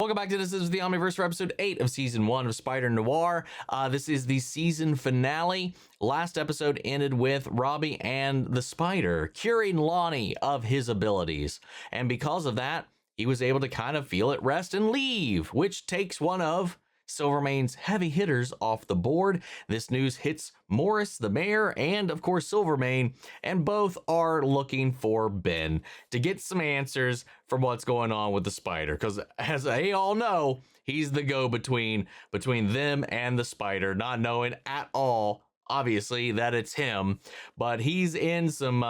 welcome back to This is the Omniverse for episode 8 of season 1 of Spider-Noir. This is the season finale. Last episode ended with Robbie and the Spider curing Lonnie of his abilities. And because of that, he was able to kind of feel at rest and leave, which takes one of Silvermane's heavy hitters off the board. This news hits Morris, the mayor, and of course Silvermane, and both are looking for Ben to get some answers from what's going on with the Spider, because as they all know, he's the go-between between them and the Spider, not knowing at all, obviously, that it's him, but he's in some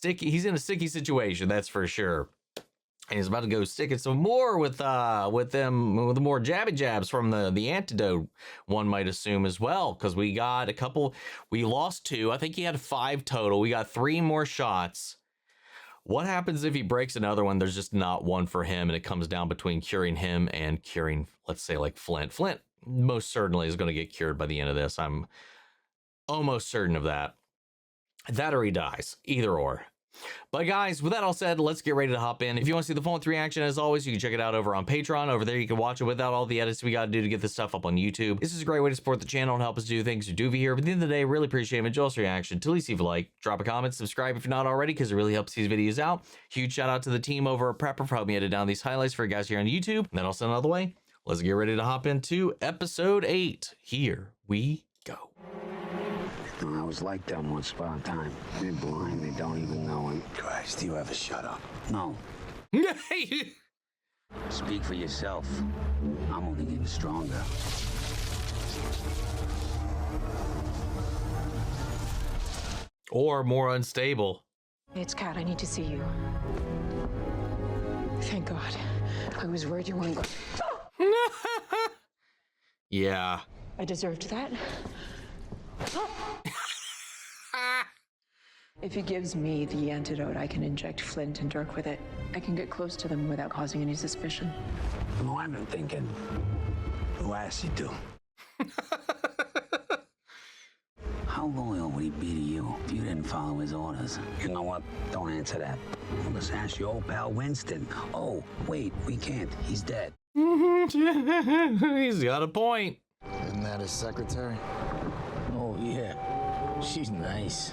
he's in a sticky situation, that's for sure. And he's about to go sticking some more with the more jabby jabs from the antidote, one might assume as well, because we got a couple. We lost 2. I think he had 5 total. We got 3 more shots. What happens if he breaks another one? There's just not one for him, and it comes down between curing him and curing, let's say, like Flint. Flint most certainly is going to get cured by the end of this. I'm almost certain of that. That or he dies, either or. But guys, with that all said, let's get ready to hop in. If you want to see the full 3 reaction, as always, you can check it out over on Patreon. Over there, you can watch it without all the edits we got to do to get this stuff up on YouTube. This is a great way to support the channel and help us do things we do here. But at the end of the day, really appreciate it. Enjoy this reaction. To least leave a like, drop a comment, subscribe if you're not already, because it really helps these videos out. Huge shout out to the team over at Prepper for helping me edit down these highlights for you guys here on YouTube. And then also another way, let's get ready to hop into episode 8. Here we go. I was like that once upon a time. They're blind, they don't even know him. Christ, do you ever shut up? No. Speak for yourself. I'm only getting stronger. Or more unstable. It's Kat, I need to see you. Thank God. I was worried you weren't going. Yeah. I deserved that. If he gives me the antidote, I can inject Flint and Dirk with it. I can get close to them without causing any suspicion. Oh, I've been thinking. Who asked you to? How loyal would he be to you if you didn't follow his orders? You know what? Don't answer that. Let's ask your old pal Winston. Oh, wait, we can't. He's dead. He's got a point. Isn't that his secretary? Oh, yeah. She's nice.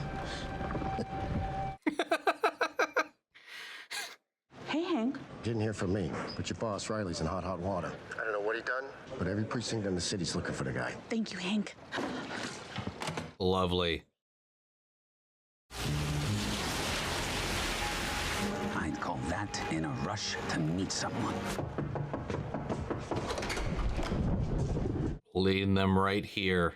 Hey, Hank. Didn't hear from me, but your boss Riley's in hot water. I don't know what he done, but every precinct in the city's looking for the guy. Thank you, Hank. Lovely. I'd call that in a rush to meet someone. Leading them right here.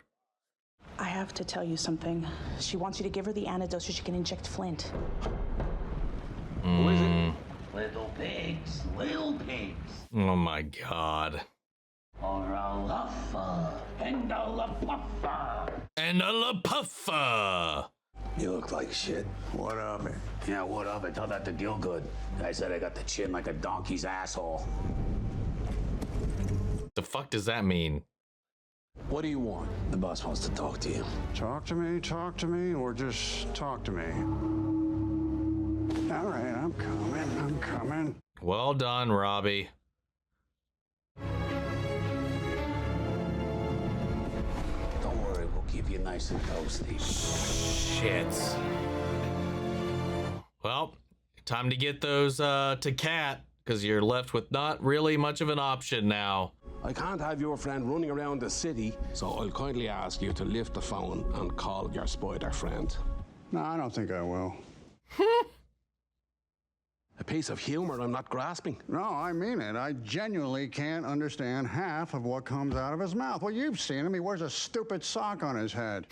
I have to tell you something. She wants you to give her the antidote so she can inject Flint. Who is it? Little pigs, little pigs. Oh my God. Or a luffa and a lapuffa. And a lapuffa. You look like shit. What of it? Yeah, what of it? Tell that to Gilgood. Guy said I got the chin like a donkey's asshole. The fuck does that mean? What do you want? The boss wants to talk to you. Talk to me, or just talk to me? All right, I'm coming. Well done, Robbie. Don't worry, we'll keep you nice and toasty. Shit. Well, time to get those to Kat, because you're left with not really much of an option now. I can't have your friend running around the city, so I'll kindly ask you to lift the phone and call your spider friend. No, I don't think I will. A piece of humor I'm not grasping. No, I mean it. I genuinely can't understand half of what comes out of his mouth. Well, you've seen him. He wears a stupid sock on his head.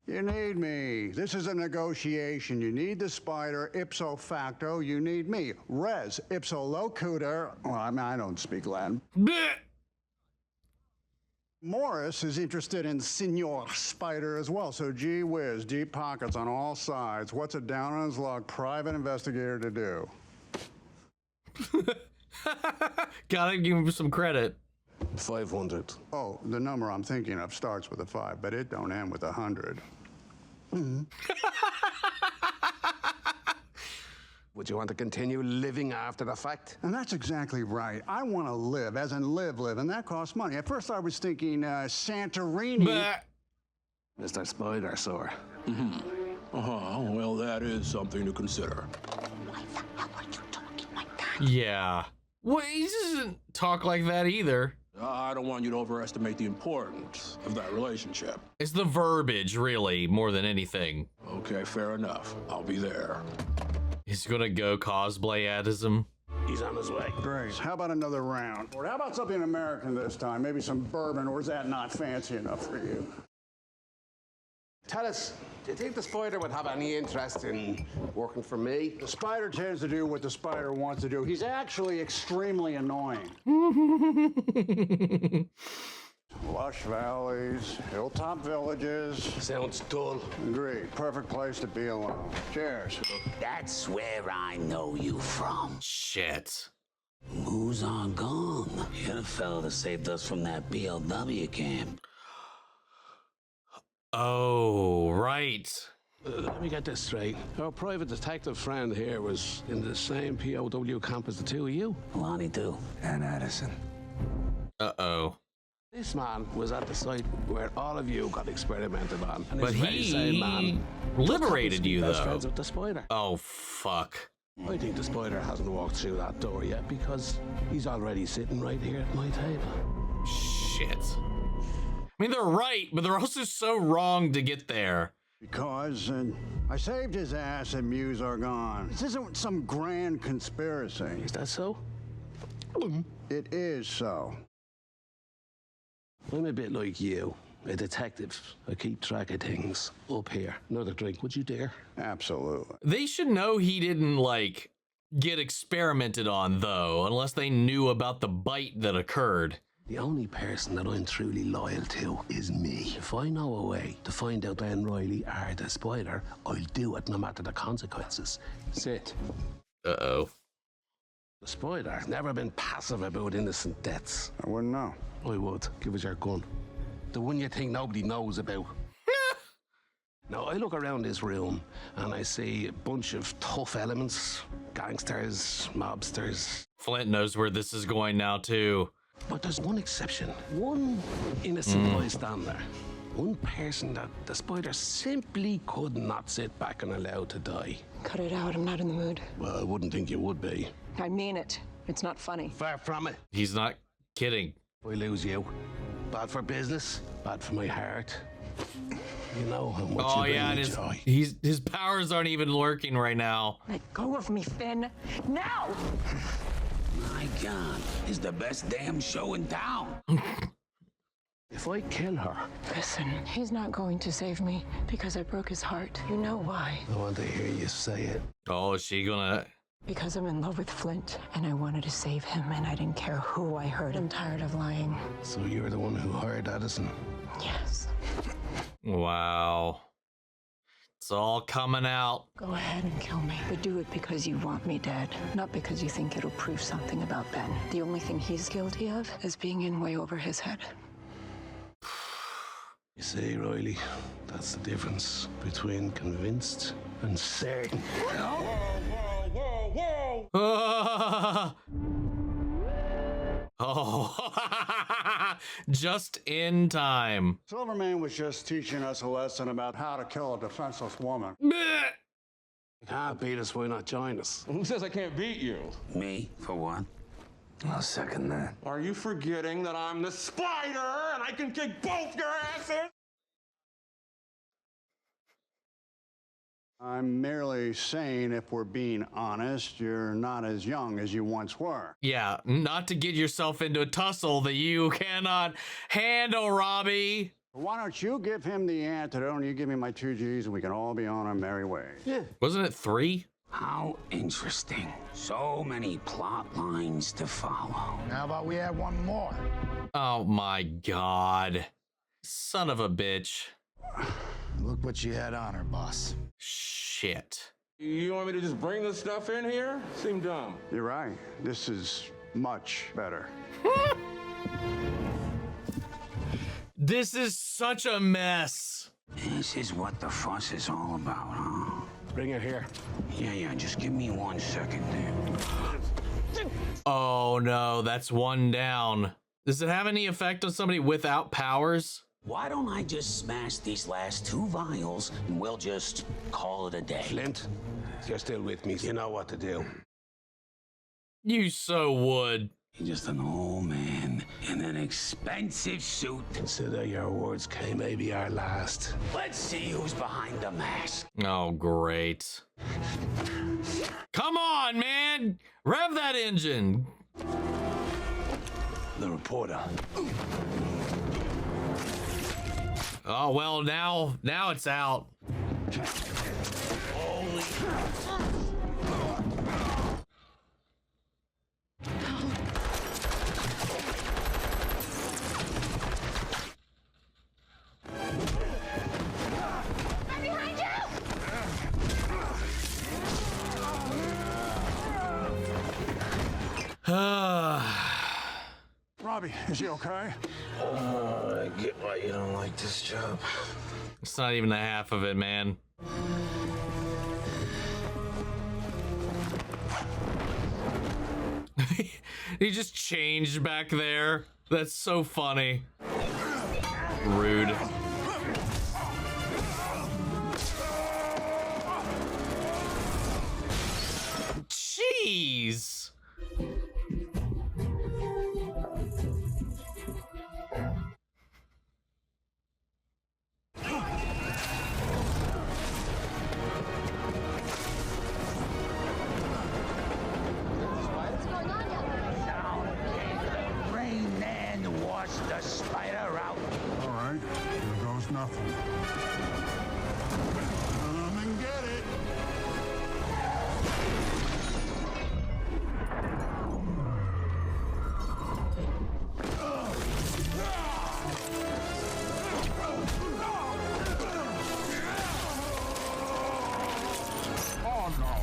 You need me. This is a negotiation. You need the spider ipso facto. You need me. Res ipso locutor. Well, I mean, I don't speak Latin. Morris is interested in Senor Spider as well, so gee whiz, deep pockets on all sides. What's a down on his luck private investigator to do? Gotta give him some credit. 500. Oh, the number I'm thinking of starts with a 5, but it don't end with 100. Would you want to continue living after the fact? And that's exactly right. I want to live, as in live, and that costs money. At first I was thinking Santorini. Bah. Mr. Spider, sir. Well, that is something to consider. Why the hell are you talking like that? Yeah. Well, he doesn't talk like that either. I don't want you to overestimate the importance of that relationship. It's the verbiage, really, more than anything. Okay, fair enough. I'll be there. He's gonna go cosplay as him. He's on his way. Great. How about another round? Or how about something American this time? Maybe some bourbon, or is that not fancy enough for you? Tell us, do you think the Spider would have any interest in working for me? The Spider tends to do what the Spider wants to do. He's actually extremely annoying. Lush valleys, hilltop villages. Sounds dull. Agreed. Perfect place to be alone. Cheers. That's where I know you from. Shit. Moose are gone. You're the fellow that saved us from that BLW camp. Oh, right. Let me get this straight. Our private detective friend here was in the same POW camp as the two of you. Lonnie too. And Addison. Uh-oh. This man was at the site where all of you got experimented on. And But this very same he man liberated you, best though. friends with the Spider. Oh, fuck. I think the Spider hasn't walked through that door yet because he's already sitting right here at my table. Shit. I mean, they're right, but they're also so wrong to get there. Because I saved his ass and Muse are gone. This isn't some grand conspiracy. Is that so? It is so. I'm a bit like you, a detective. I keep track of things. Up here. Another drink, would you dare? Absolutely. They should know he didn't, like, get experimented on, though, unless they knew about the bite that occurred. The only person that I'm truly loyal to is me. If I know a way to find out Ben Riley are the Spider, I'll do it no matter the consequences. Sit. Uh-oh. The Spider's never been passive about innocent deaths. I wouldn't know. I would. Give us your gun. The one you think nobody knows about. Now, I look around this room and I see a bunch of tough elements. Gangsters, mobsters. Flint knows where this is going now, too. But there's one exception. One innocent bystander. One person that the Spider simply could not sit back and allow to die. Cut it out. I'm not in the mood. Well, I wouldn't think you would be. I mean it. It's not funny. Far from it. He's not kidding. I lose you. Bad for business, bad for my heart. You know how much Oh, you bring yeah, me and joy. his powers aren't even working right now. Let go of me, Finn. Now! My God, it's the best damn show in town. If I kill her, Listen, he's not going to save me because I broke his heart. You know why? I want to hear you say it. Oh, is she gonna... Because I'm in love with Flint, and I wanted to save him, and I didn't care who I hurt. I'm tired of lying. So you're the one who hired Addison? Yes. Wow. It's all coming out. Go ahead and kill me, but do it because you want me dead, not because you think it'll prove something about Ben. The only thing he's guilty of is being in way over his head. You see, Riley, that's the difference between convinced and certain. Oh, just in time. Silverman was just teaching us a lesson about how to kill a defenseless woman. You can't beat us, why not join us? Who says I can't beat you? Me, for one. I'll second that. Are you forgetting that I'm the Spider and I can kick both your asses? I'm merely saying, if we're being honest, you're not as young as you once were. Yeah, not to get yourself into a tussle that you cannot handle, Robbie. Why don't you give him the antidote and you give me my 2 G's and we can all be on our merry ways? Yeah. Wasn't it 3? How interesting. So many plot lines to follow. How about we add one more? Oh my God. Son of a bitch. Look what you had on her, boss. Shit. You want me to just bring this stuff in here? Seem dumb. You're right. This is much better. This is such a mess. This is what the fuss is all about, huh? Bring her here. Yeah, just give me 1 second there. Oh no, that's one down. Does it have any effect on somebody without powers? Why don't I just smash these last 2 vials and we'll just call it a day? Flint, you're still with me. You know what to do. You so would. You're just an old man in an expensive suit. Consider your words, Kay, maybe our last. Let's see who's behind the mask. Oh, great. Come on, man. Rev that engine. The reporter. Oh, well, now it's out. Holy. Robbie, is he okay? I get why you don't like this job. It's not even the half of it, man. He just changed back there. That's so funny. Rude. Jeez. Rain Man to wash the spider out. All right, here goes nothing. Come and get it. Oh no.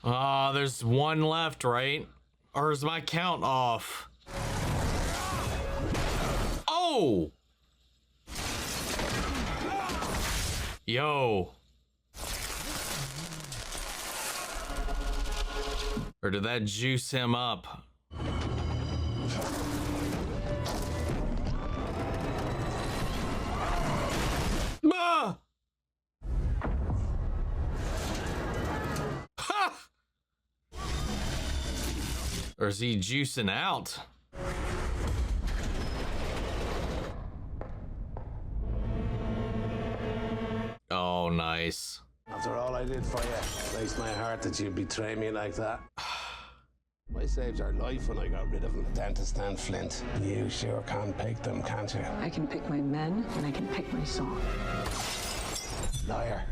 Ah, there's one left, right? Or is my count off? Oh! Yo. Or did that juice him up? Ah! Ha! Or is he juicing out? Oh, nice. After all I did for you, it breaks my heart that you betray me like that. I saved your life when I got rid of him. Dentist and Flint. You sure can pick them, can't you? I can pick my men and I can pick my song. Liar.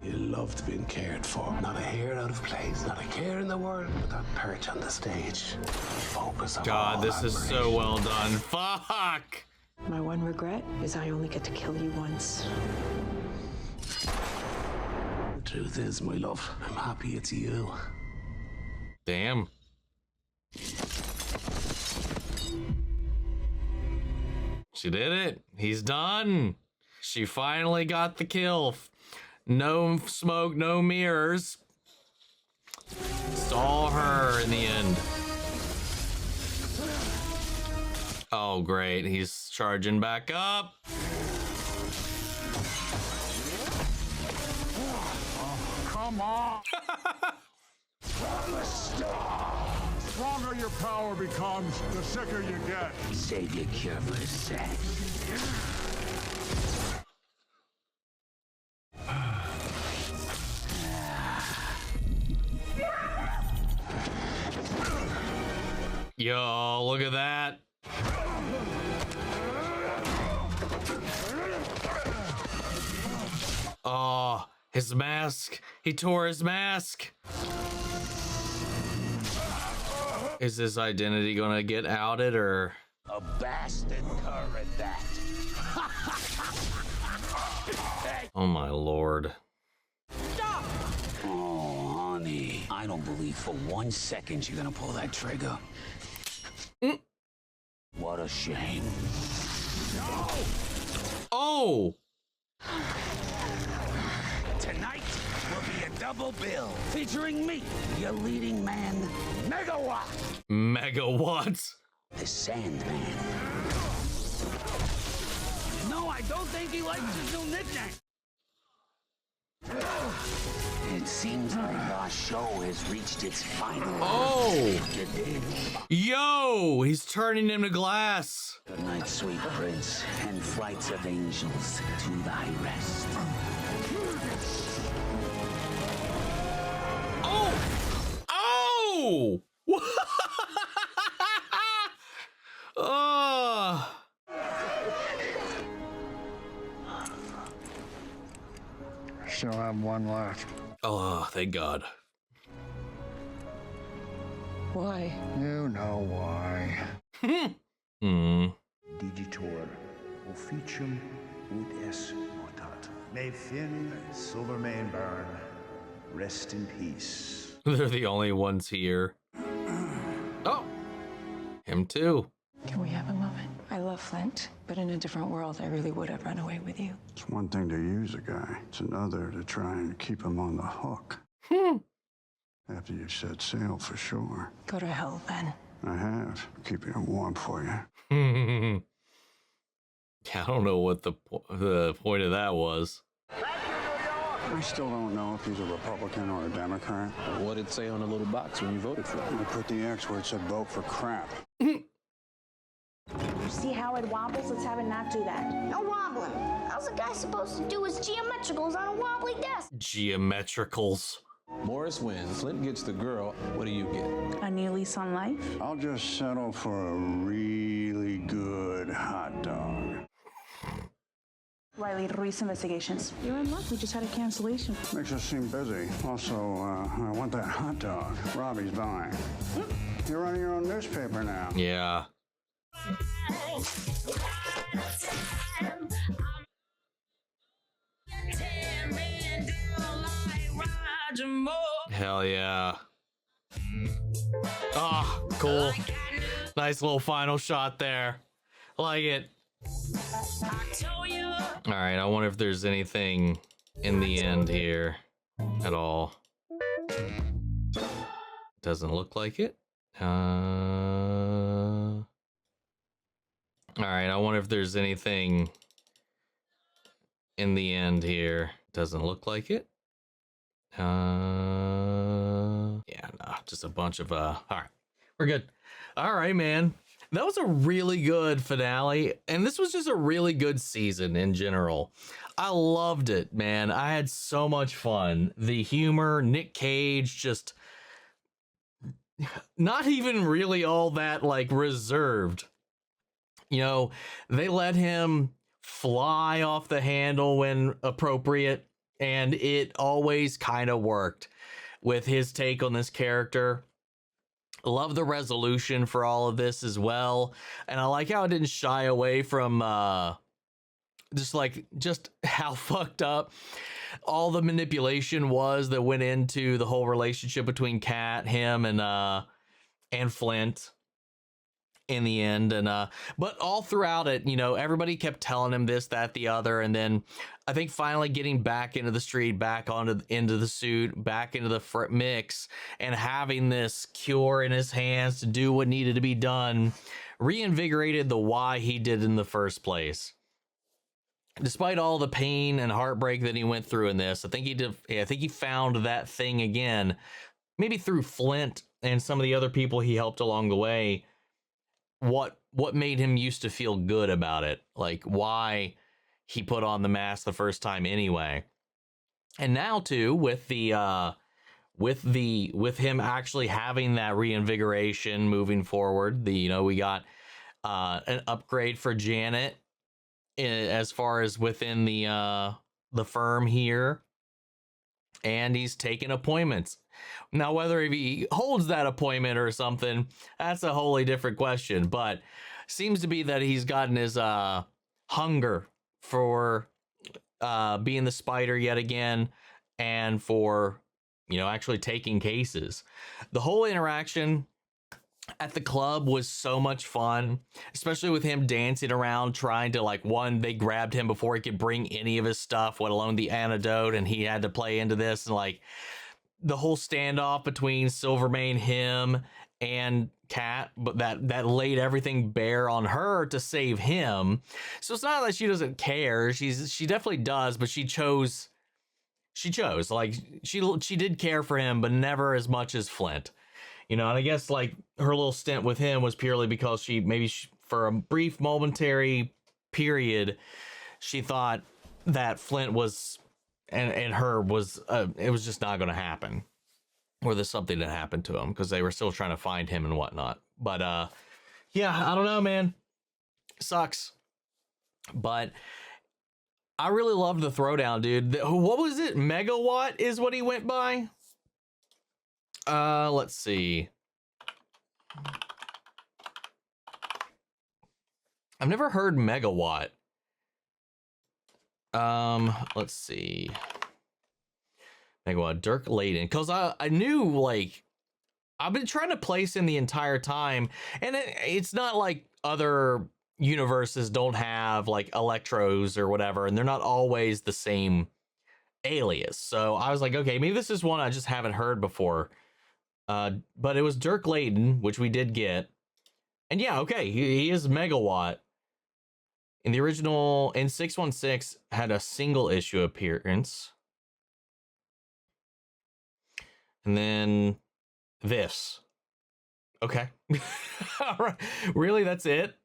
You loved being cared for. Not a hair out of place, not a care in the world, but that perch on the stage. Focus on God, this is so well done. Fuck! My one regret is I only get to kill you once. The truth is, my love, I'm happy it's you. Damn. She did it. He's done. She finally got the kill. No smoke, no mirrors. It's all her in the end. Oh, great. He's charging back up. Come on. The stronger your power becomes, the sicker you get. Save your cure for sex. Yo, look at that. Oh, his mask. He tore his mask. Is his identity gonna get outed or? A bastard cur at that. Oh my lord. Stop! Oh, honey. I don't believe for 1 second you're gonna pull that trigger. What a shame. No! Oh! Tonight will be a double bill featuring me, your leading man, Megawatt. Megawatt. The Sandman. No, I don't think he likes his new nickname. It seems like our show has reached its final. Oh! Yo! He's turning him to glass. Good night, sweet prince, and flights of angels to thy rest. Oh! Oh! Oh! Still have one left. Oh, thank God. Why? You know why. Digitor officium ut es notat. May Finn Silvermane burn. Rest in peace. They're the only ones here. Oh! Him too. Can we have a moment? I love Flint, but in a different world, I really would have run away with you. It's one thing to use a guy. It's another to try and keep him on the hook. After you've set sail for shore. Go to hell, then. I have. Keeping it warm for you. I don't know what the point of that was. I still don't know if he's a Republican or a Democrat. What did it say on the little box when you voted for him? I put the X where it said vote for crap. See how it wobbles? Let's have it not do that. No wobbling. How's a guy supposed to do his geometricals on a wobbly desk? Geometricals. Morris wins. Flint gets the girl. What do you get? A new lease on life? I'll just settle for a really good hot dog. Riley, Ruiz Investigations. You're in luck. We just had a cancellation. Makes us seem busy. Also, I want that hot dog. Robbie's buying. You're running your own newspaper now. Yeah. Hell yeah. Oh, cool. Nice little final shot there. Like it. All right, I wonder if there's anything in the end here at all. Doesn't look like it. All right, I wonder if there's anything in the end here. Doesn't look like it. Yeah, no, just a bunch of all right, we're good. All right, man. That was a really good finale, and this was just a really good season in general. I loved it, man. I had so much fun. The humor, Nick Cage, just not even really all that like reserved. You know, they let him fly off the handle when appropriate, and it always kind of worked with his take on this character. Love the resolution for all of this as well. And I like how it didn't shy away from just how fucked up all the manipulation was that went into the whole relationship between Kat, him, and Flint in the end. And but all throughout it, you know, everybody kept telling him this, that, the other, and then I think finally getting back into the street, back into the suit, back into the mix, and having this cure in his hands to do what needed to be done reinvigorated the why he did in the first place. Despite all the pain and heartbreak that he went through in this, I think he found that thing again, maybe through Flint and some of the other people he helped along the way. What made him used to feel good about it, like why he put on the mask the first time anyway. And now too, with him actually having that reinvigoration moving forward, we got an upgrade for Janet as far as within the firm here, and he's taking appointments. Now, whether he holds that appointment or something, that's a wholly different question, but seems to be that he's gotten his hunger for being the Spider yet again, and for, actually taking cases. The whole interaction at the club was so much fun, especially with him dancing around trying to, like, one, they grabbed him before he could bring any of his stuff, let alone the antidote, and he had to play into this, and like the whole standoff between Silvermane, him, and Kat, but that laid everything bare on her to save him. So it's not that she doesn't care. She definitely does, but she chose like she did care for him, but never as much as Flint. You know, and I guess like her little stint with him was purely because for a brief momentary period, she thought that Flint was and her was it was just not going to happen, or there's something that happened to him because they were still trying to find him and whatnot. But yeah, I don't know, man. Sucks. But I really loved the throwdown, dude. What was it? Megawatt is what he went by. Let's see. I've never heard Megawatt. Let's see. Megawatt, Dirk Layden. Because I knew, like, I've been trying to place him the entire time. And it's not like other universes don't have, like, Electros or whatever. And they're not always the same alias. So I was like, okay, maybe this is one I just haven't heard before. But it was Dirk Layden, which we did get. And yeah, okay, he is Megawatt. In the original, in 616, had a single issue appearance. And then this. Okay. All right. Really, that's it?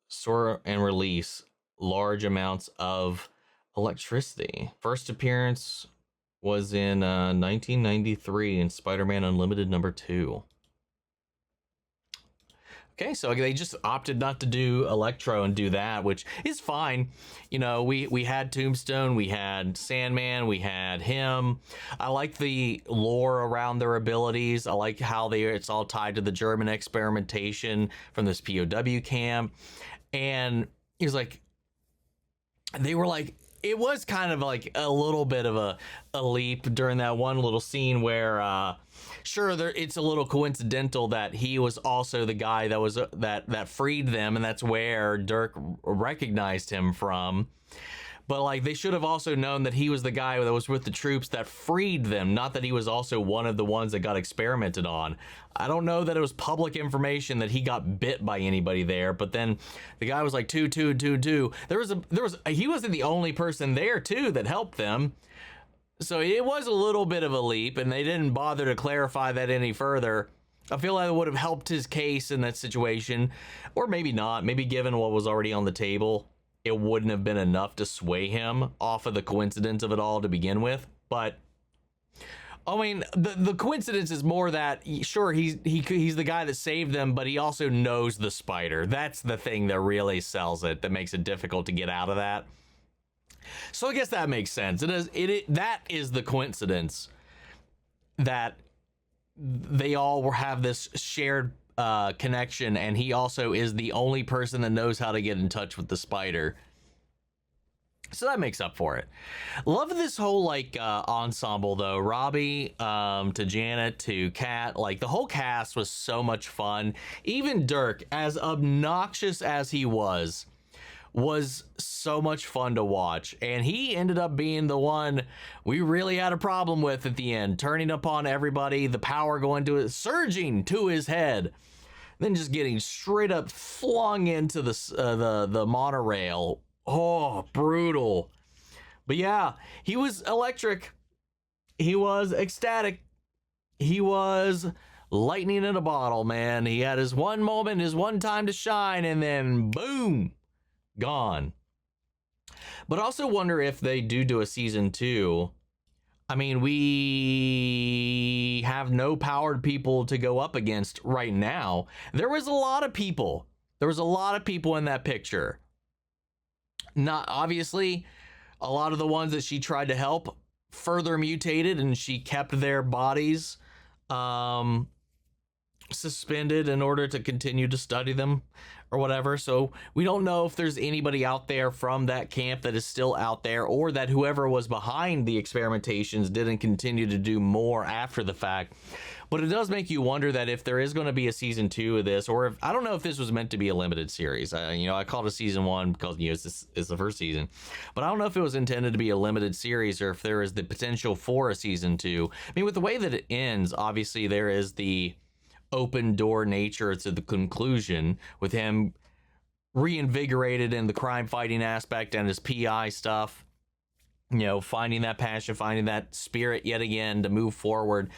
Store and release large amounts of electricity. First appearance was in 1993 in Spider-Man Unlimited #2. Okay, so they just opted not to do Electro and do that, which is fine. You know, we had Tombstone, we had Sandman, we had him. I like the lore around their abilities. I like how it's all tied to the German experimentation from this POW camp. And he was like, they were like, it was kind of like a little bit of a leap during that one little scene where sure, it's a little coincidental that he was also the guy that was that freed them, and that's where Dirk recognized him from. But like, they should have also known that he was the guy that was with the troops that freed them, not that he was also one of the ones that got experimented on. I don't know that it was public information that he got bit by anybody there, but then the guy was like, 2, 2, 2, 2. He wasn't the only person there too that helped them. So it was a little bit of a leap, and they didn't bother to clarify that any further. I feel like it would have helped his case in that situation, or maybe not. Maybe given what was already on the table, it wouldn't have been enough to sway him off of the coincidence of it all to begin with. But I mean, the coincidence is more that sure, he's the guy that saved them, but he also knows the spider. That's the thing that really sells it, that makes it difficult to get out of that. So I guess that makes sense. That is the coincidence, that they all have this shared connection, and he also is the only person that knows how to get in touch with the spider. So that makes up for it. Love this whole like ensemble though. Robbie to Janet to Kat, like the whole cast was so much fun. Even Dirk, as obnoxious as he was so much fun to watch, and he ended up being the one we really had a problem with at the end, turning upon everybody, the power going to it, surging to his head, then just getting straight up flung into the monorail. Oh, brutal. But yeah, he was electric, he was ecstatic, he was lightning in a bottle, man. He had his one moment, his one time to shine, and then boom, gone. But I also wonder if they do a season 2. I mean, we have no powered people to go up against right now. There was a lot of people. There was a lot of people in that picture. Not obviously, a lot of the ones that she tried to help further mutated, and she kept their bodies suspended in order to continue to study them or whatever. So we don't know if there's anybody out there from that camp that is still out there, or that whoever was behind the experimentations didn't continue to do more after the fact. But it does make you wonder that if there is going to be a season 2 of this, or if, I don't know if this was meant to be a limited series. I called it season 1 because this is the first season, but I don't know if it was intended to be a limited series or if there is the potential for a season 2. I mean, with the way that it ends, obviously there is the open door nature to the conclusion with him reinvigorated in the crime fighting aspect and his PI stuff, finding that passion, finding that spirit yet again to move forward.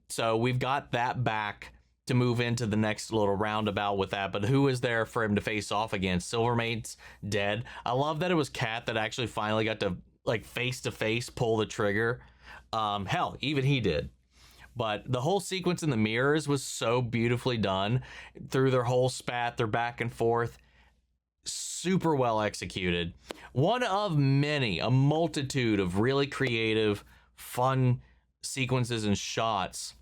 So we've got that back to move into the next little roundabout with that. But who is there for him to face off against? Silvermane's dead. I love that it was Kat that actually finally got to face to face pull the trigger. Hell, even he did. But the whole sequence in the mirrors was so beautifully done through their whole spat, their back and forth. Super well executed. One of many, a multitude of really creative, fun sequences and shots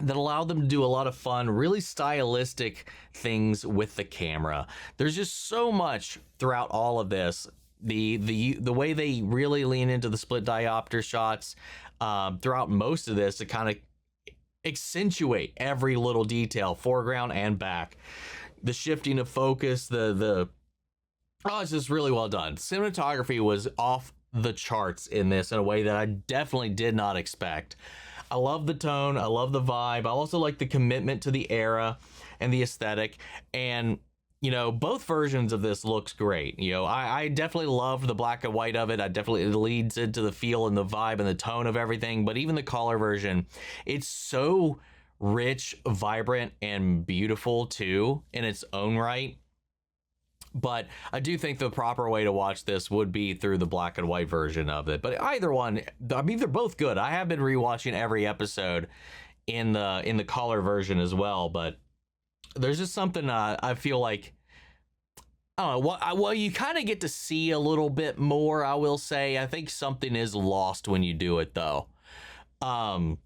that allow them to do a lot of fun, really stylistic things with the camera. There's just so much throughout all of this. The way they really lean into the split diopter shots throughout most of this to kind of accentuate every little detail, foreground and back. The shifting of focus, it's just really well done. Cinematography was off the charts in this in a way that I definitely did not expect. I love the tone. I love the vibe. I also like the commitment to the era and the aesthetic. And, both versions of this looks great. I definitely love the black and white of it. It leads into the feel and the vibe and the tone of everything. But even the color version, it's so rich, vibrant, and beautiful too in its own right. But I do think the proper way to watch this would be through the black and white version of it. But either one, I mean, they're both good. I have been rewatching every episode in the color version as well. But there's just something I feel like, I don't know. Well, you kind of get to see a little bit more, I will say. I think something is lost when you do it, though. But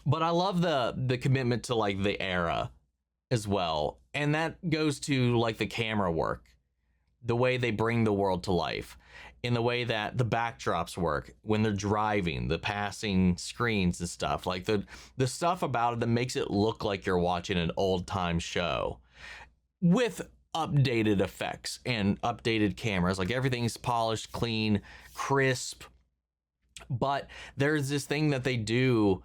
I love the commitment to the era as well. And that goes to the camera work, the way they bring the world to life, in the way that the backdrops work when they're driving, the passing screens and stuff, the stuff about it that makes it look like you're watching an old time show with updated effects and updated cameras. Everything's polished, clean, crisp. But there's this thing that they do,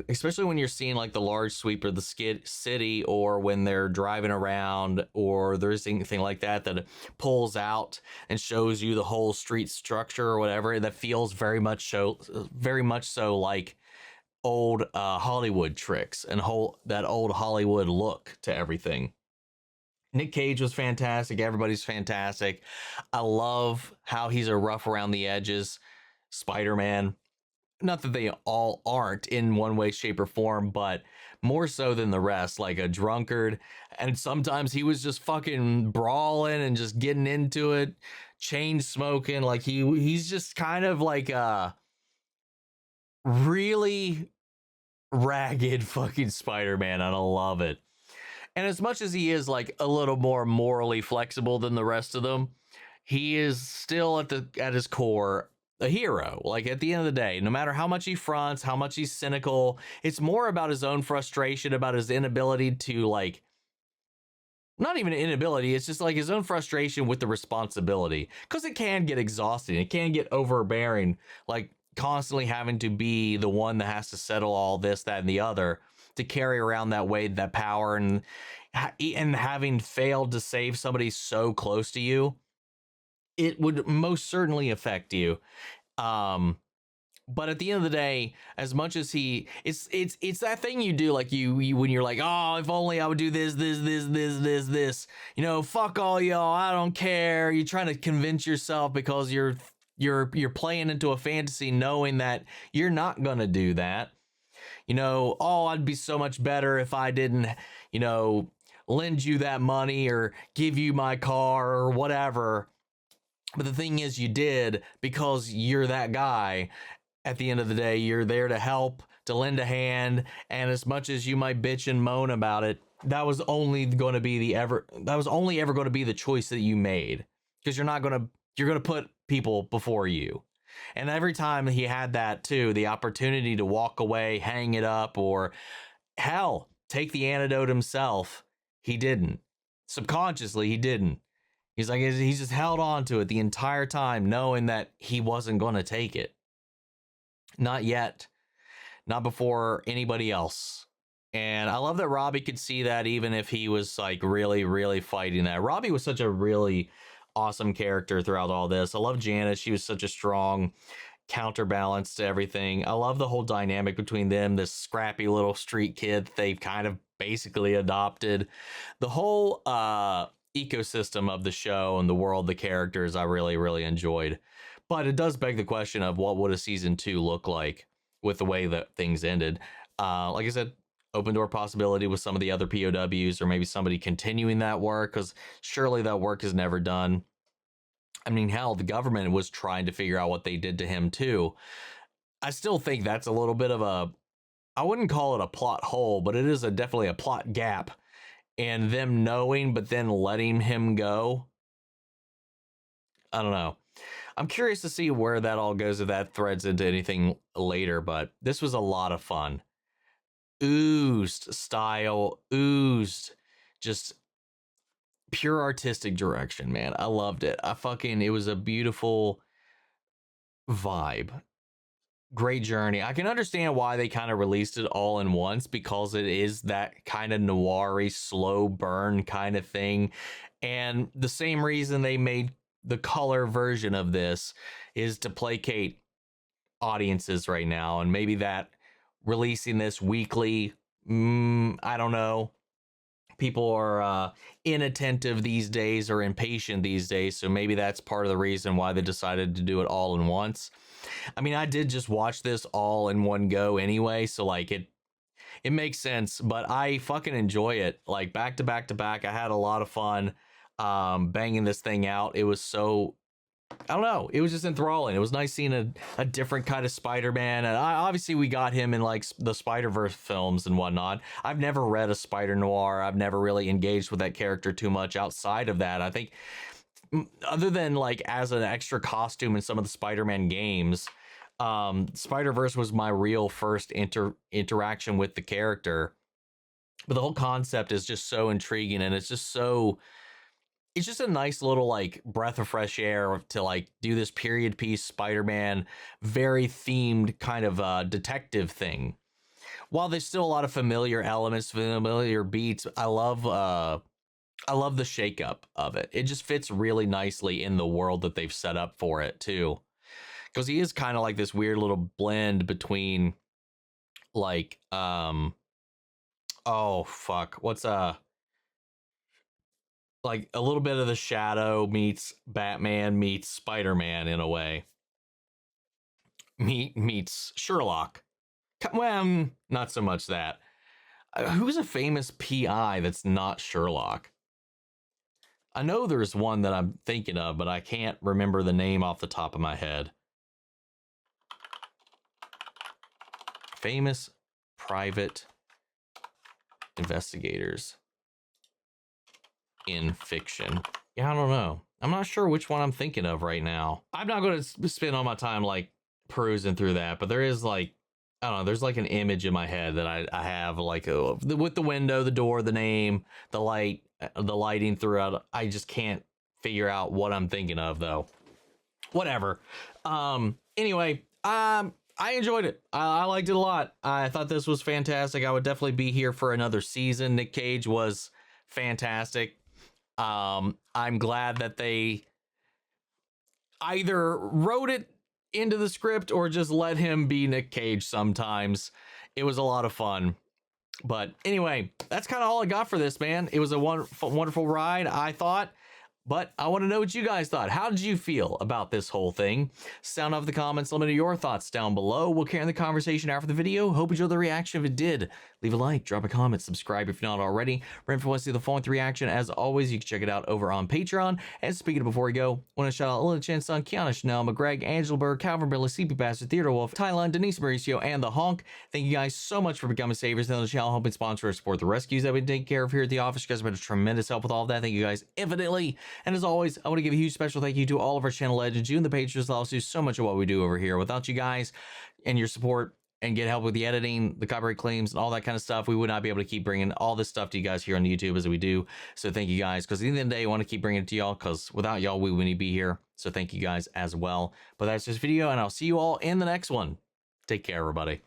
especially when you're seeing the large sweep of the city, or when they're driving around, or there's anything like that that pulls out and shows you the whole street structure or whatever, that feels very much so like old Hollywood tricks and that old Hollywood look to everything. Nick Cage was fantastic. Everybody's fantastic. I love how he's a rough around the edges Spider-Man. Not that they all aren't in one way, shape, or form, but more so than the rest, like a drunkard. And sometimes he was just fucking brawling and just getting into it, chain smoking. He's just kind of like a really ragged fucking Spider-Man, and I love it. And as much as he is a little more morally flexible than the rest of them, he is still at his core a hero. At the end of the day, no matter how much he fronts, how much he's cynical, it's more about his own frustration, about his inability to not even an inability, it's just his own frustration with the responsibility, because it can get exhausting, it can get overbearing, constantly having to be the one that has to settle all this, that, and the other, to carry around that weight, that power, and having failed to save somebody so close to you, it would most certainly affect you. But at the end of the day, as much as it's that thing you do, you when you're oh, if only I would do this, fuck all y'all, I don't care. You're trying to convince yourself because you're playing into a fantasy, knowing that you're not gonna do that. Oh, I'd be so much better if I didn't, lend you that money or give you my car or whatever. But the thing is, you did, because you're that guy. At the end of the day, you're there to help, to lend a hand. And as much as you might bitch and moan about it, that was only ever going to be the choice that you made, because you're going to put people before you. And every time he had that too, the opportunity to walk away, hang it up, or hell, take the antidote himself, he didn't. Subconsciously, he didn't. He's like, he just held on to it the entire time, knowing that he wasn't going to take it. Not yet. Not before anybody else. And I love that Robbie could see that even if he was like really, really fighting that. Robbie was such a really awesome character throughout all this. I love Janice. She was such a strong counterbalance to everything. I love the whole dynamic between them, this scrappy little street kid they've kind of basically adopted. The whole ecosystem of the show and the world, the characters, I really, really enjoyed. But it does beg the question of what would a season 2 look like with the way that things ended. Like I said, open door possibility with some of the other POWs, or maybe somebody continuing that work, because surely that work is never done. I mean, hell, the government was trying to figure out what they did to him too. I still think that's a little bit of a, I wouldn't call it a plot hole, but it is definitely a plot gap. And them knowing, but then letting him go. I don't know. I'm curious to see where that all goes, if that threads into anything later, but this was a lot of fun. Oozed style, oozed just pure artistic direction, man. I loved it. It was a beautiful vibe. Great journey. I can understand why they kind of released it all in once, because it is that kind of noir-y, slow burn kind of thing. And the same reason they made the color version of this is to placate audiences right now. And maybe that releasing this weekly, I don't know. People are inattentive these days, or impatient these days. So maybe that's part of the reason why they decided to do it all in once. I mean, I did just watch this all in one go anyway, so like it makes sense, but I fucking enjoy it. Like back to back to back. I had a lot of fun banging this thing out. It was so, I don't know, it was just enthralling. It was nice seeing a different kind of Spider-Man. And obviously we got him in like the Spider-Verse films and whatnot. I've never read a Spider-Noir. I've never really engaged with that character too much outside of that. I think other than like as an extra costume in some of the Spider-Man games, Spider-Verse was my real first interaction with the character. But the whole concept is just so intriguing, and it's just a nice little like breath of fresh air to like do this period piece Spider-Man, very themed kind of detective thing. While there's still a lot of familiar elements, familiar beats, I love the shakeup of it. It just fits really nicely in the world that they've set up for it too. Because he is kind of like this weird little blend between like like a little bit of the Shadow meets Batman meets Spider-Man in a way. Meets Sherlock. Well, not so much that. Who's a famous PI that's not Sherlock? I know there's one that I'm thinking of, but I can't remember the name off the top of my head. Famous private investigators in fiction. Yeah, I don't know. I'm not sure which one I'm thinking of right now. I'm not going to spend all my time like perusing through that, but there is like, I don't know, there's like an image in my head that I have like with the window, the door, the name, the light, the lighting throughout. I just can't figure out what I'm thinking of though. Whatever. Anyway, I enjoyed it. I liked it a lot. I thought this was fantastic. I would definitely be here for another season. Nick Cage was fantastic. I'm glad that they either wrote it into the script or just let him be Nick Cage sometimes. It was a lot of fun. But anyway, that's kind of all I got for this, man. It was a wonderful ride, I thought. But I want to know what you guys thought. How did you feel about this whole thing? Sound off the comments. Let me know your thoughts down below. We'll carry on the conversation after the video. Hope you enjoyed the reaction. If it did, leave a like, drop a comment, subscribe if you're not already. Remember, if you want to see the full reaction, as always, you can check it out over on Patreon. And speaking of before we go, I want to shout out Lily Chen's son, Kiana, Chanel, McGreg, Angela Berg, Calvin Billy, CP Bastard, Theodore Wolf, Tylan, Denise Mauricio, and The Honk. Thank you guys so much for becoming savers on the channel, helping sponsor or support the rescues that we take care of here at the office. You guys have been a tremendous help with all of that. Thank you guys infinitely. And as always, I want to give a huge special thank you to all of our channel legends, you and the patrons that also do so much of what we do over here. Without you guys and your support and get help with the editing, the copyright claims, and all that kind of stuff, we would not be able to keep bringing all this stuff to you guys here on YouTube as we do. So thank you guys, because at the end of the day, I want to keep bringing it to y'all, because without y'all, we wouldn't be here. So thank you guys as well. But that's this video, and I'll see you all in the next one. Take care, everybody.